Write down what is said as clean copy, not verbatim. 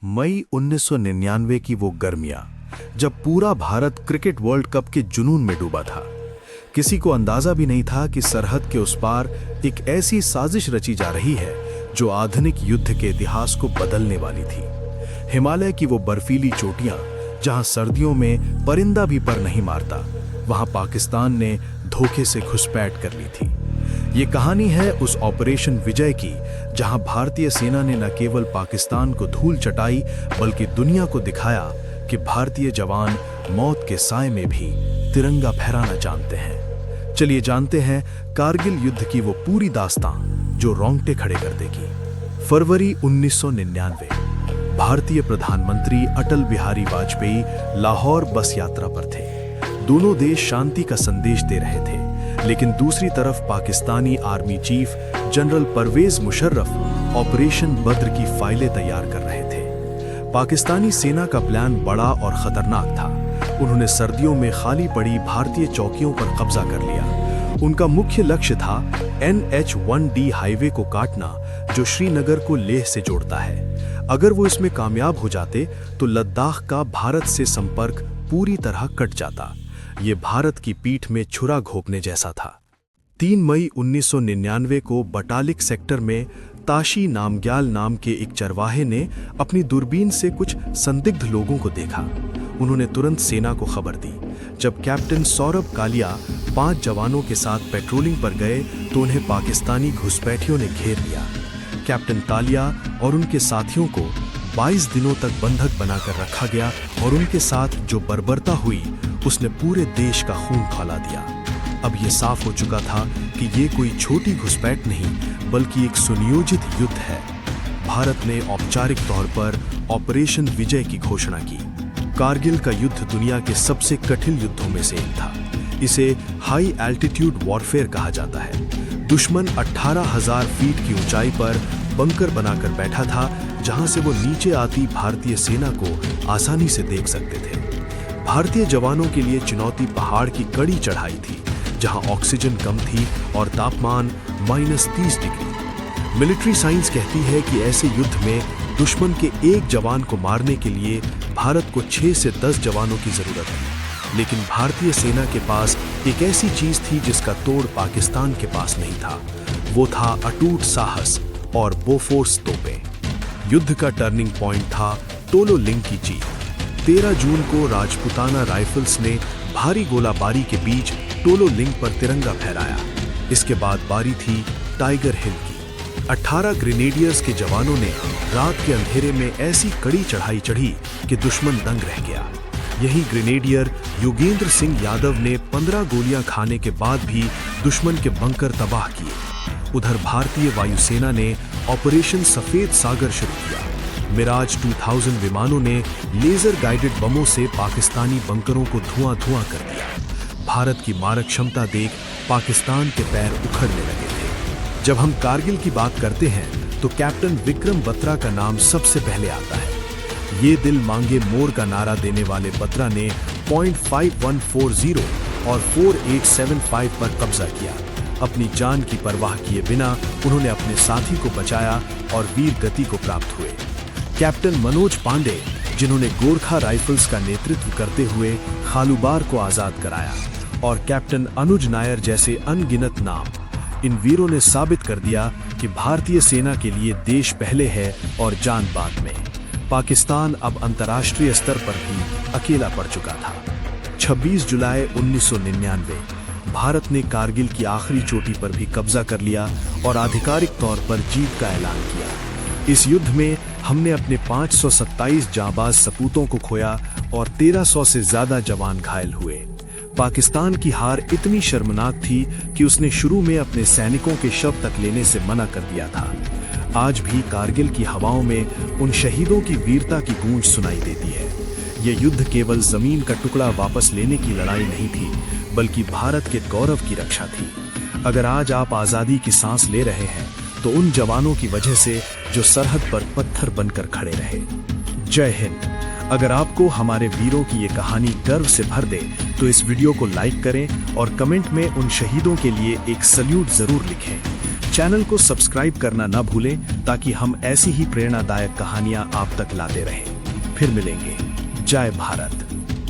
मई 1999 की वो गर्मियां, जब पूरा भारत क्रिकेट वर्ल्ड कप के जुनून में डूबा था। किसी को अंदाजा भी नहीं था कि सरहद के उस पार एक ऐसी साजिश रची जा रही है जो आधुनिक युद्ध के इतिहास को बदलने वाली थी। हिमालय की वो बर्फीली चोटियां, जहां सर्दियों में परिंदा भी पर नहीं मारता, वहां पाकिस्तान ने धोखे से घुसपैठ कर ली थी। ये कहानी है उस ऑपरेशन विजय की, जहां भारतीय सेना ने न केवल पाकिस्तान को धूल चटाई बल्कि दुनिया को दिखाया कि भारतीय जवान मौत के साए में भी तिरंगा फहराना जानते हैं। चलिए जानते हैं कारगिल युद्ध की वो पूरी दास्तां जो रोंगटे खड़े कर देगी। फरवरी 1999, भारतीय प्रधानमंत्री अटल बिहारी वाजपेयी लाहौर बस यात्रा पर थे। दोनों देश शांति का संदेश दे रहे थे, लेकिन दूसरी तरफ Pakistani army chief general Parvez Musharraf operation Badr की फाइलें तैयार कर रहे थे। पाकिस्तानी सेना का प्लान बड़ा और खतरनाक था। उन्होंने सर्दियों में खाली पड़ी भारतीय चौकियों पर कब्जा कर लिया। उनका मुख्य लक्ष्य था NH-1D हाईवे को काटना, जो श्रीनगर को लेह से जोड़ता है। अगर वो इसमें कामयाब हो जाते तो लद्दाख का भारत से संपर्क पूरी तरह कट जाता। ये भारत की पीठ में छुरा घोंपने जैसा था। 3 मई 1999 को बटालिक सेक्टर में ताशी नामग्याल नाम के एक चरवाहे ने अपनी दूरबीन से कुछ संदिग्ध लोगों को देखा। उन्होंने तुरंत सेना को खबर दी। जब कैप्टन सौरभ कालिया 5 जवानों के साथ पेट्रोलिंग पर गए तो उन्हें पाकिस्तानी घुसपैठियों ने घेर लिया। कैप्टन तालिया और उनके साथियों को 22 दिनों तक बंधक बनाकर रखा गया और उनके साथ जो बर्बरता हुई उसने पूरे देश का खून खौला दिया। अब यह साफ हो चुका था कि ये कोई छोटी घुसपैठ नहीं बल्कि एक सुनियोजित युद्ध है। भारत ने औपचारिक तौर पर ऑपरेशन विजय की घोषणा की। कारगिल का युद्ध दुनिया के सबसे कठिन युद्धों में से एक था। इसे हाई एल्टीट्यूड वॉरफेयर कहा जाता है। दुश्मन 18,000 फीट की ऊंचाई पर बंकर बनाकर बैठा था, जहां से वो नीचे आती भारतीय सेना को आसानी से देख सकते थे। भारतीय जवानों के लिए चुनौती पहाड़ की कड़ी चढ़ाई थी, जहां ऑक्सीजन कम थी और तापमान -30 डिग्री। मिलिट्री साइंस कहती है कि ऐसे युद्ध में दुश्मन के एक जवान को मारने के लिए भारत को 6 से 10 जवानों की जरूरत है। लेकिन भारतीय सेना के पास एक ऐसी चीज थी जिसका तोड़ पाकिस्तान के पास नहीं था। वो था अटूट साहस और बोफोर्स तोपें। युद्ध का टर्निंग पॉइंट था टोलो लिंक की जीत। 13 जून को राजपुताना राइफल्स ने भारी गोलाबारी के बीच टोलो लिंक पर तिरंगा फहराया। इसके बाद बारी थी टाइगर हिल की। 18 ग्रेनेडियर्स के जवानों ने रात के अंधेरे में ऐसी कड़ी चढ़ाई चढ़ी कि दुश्मन दंग रह गया। यही ग्रेनेडियर योगेंद्र सिंह यादव ने 15 गोलियां खाने के बाद भी दुश्मन के बंकर तबाह किए। उधर भारतीय वायुसेना ने ऑपरेशन सफेद सागर शुरू किया। मिराज 2000 विमानों ने लेजर गाइडेड बमों से पाकिस्तानी बंकरों को धुआं-धुआं कर दिया। भारत की मारक क्षमता देख पाकिस्तान के पैर उखड़ने लगे थे। जब हम कारगिल की बात करते हैं तो कैप्टन विक्रम बत्रा का नाम सबसे पहले आता है। ये दिल मांगे मोर का नारा देने वाले बत्रा ने पॉइंट 5140 और 4875 पर कब्जा किया। अपनी जान की परवाह किए बिना उन्होंने अपने साथी को बचाया और वीर गति को प्राप्त हुए। कैप्टन मनोज पांडे, जिन्होंने गोरखा राइफल्स का नेतृत्व करते हुए खालूबार को आजाद कराया, और कैप्टन अनुज नायर जैसे अनगिनत नाम, इन वीरों ने साबित कर दिया कि भारतीय सेना के लिए देश पहले है और जान बाद में। पाकिस्तान अब अंतर्राष्ट्रीय स्तर पर भी अकेला पड़ चुका था। 26 जुलाई 1999, भारत ने कारगिल की आखिरी चोटी पर भी कब्जा कर लिया और आधिकारिक तौर पर जीत का ऐलान किया। इस युद्ध में हमने अपने 527 जांबाज सपूतों को खोया और 1300 से ज्यादा जवान घायल हुए। पाकिस्तान की हार इतनी शर्मनाक थी कि उसने शुरू में अपने सैनिकों के शव तक लेने से मना कर दिया था। आज भी कारगिल की हवाओं में उन शहीदों की वीरता की गूंज सुनाई देती है। यह युद्ध केवल जमीन का टुकड़ा वापस लेने की लड़ाई नहीं थी, बल्कि भारत के गौरव की रक्षा थी। अगर आज आप आजादी की सांस ले रहे हैं तो उन जवानों की वजह से जो सरहद पर पत्थर बनकर खड़े रहे। जय हिंद। अगर आपको हमारे वीरों की ये कहानी गर्व से भर दे तो इस वीडियो को लाइक करें और कमेंट में उन शहीदों के लिए एक सल्यूट जरूर लिखें। चैनल को सब्सक्राइब करना न भूलें ताकि हम ऐसी ही प्रेरणादायक कहानियां आप तक लाते रहें। फिर मिलेंगे। जय भारत।